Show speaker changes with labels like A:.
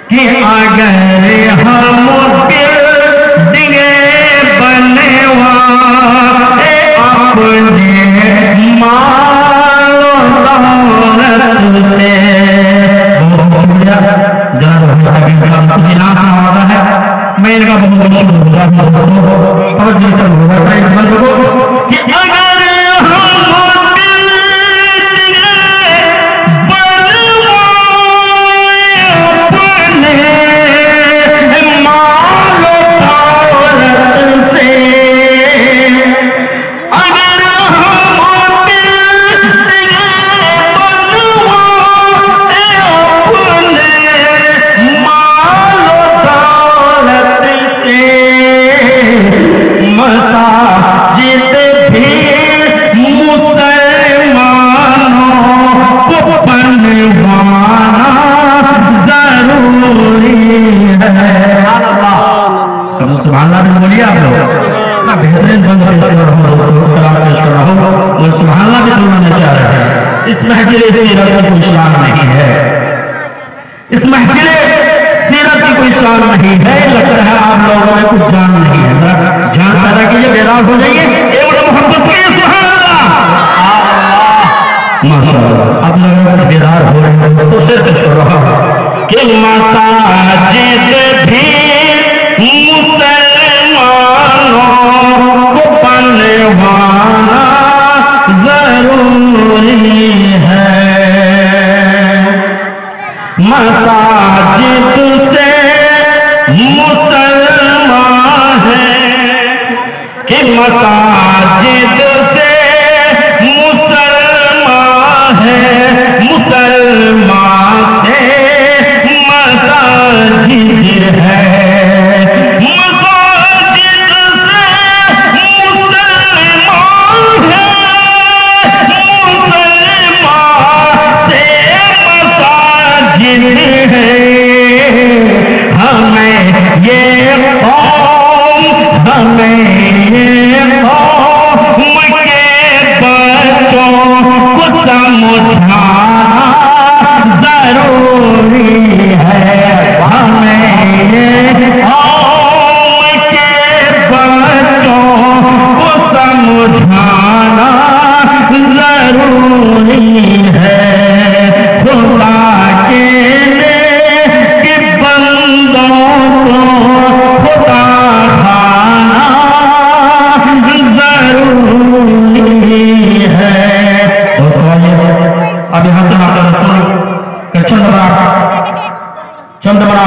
A: कि अगर हम दिए बनवाए अपने मालो दौलत से, मैं इनका इस महफिल सीरत की कोई शान नहीं है, इस महफिल सीरत की कोई शान नहीं है। लगता है आप लोगों में कुछ जान नहीं है, जान पैदा कीजिए, बेदार हो जाइए। मोहब्बत के आप लोगों में बेदार हो रहे हैं तो सिर्फ कि मसाजिद भी मुसलमानों को बनवाना जरूरी है। मसाजिद से मुसलमान है कि मसाजिद से मुसलमान है, मुसलमान से मसाजिद है। चंद बड़ा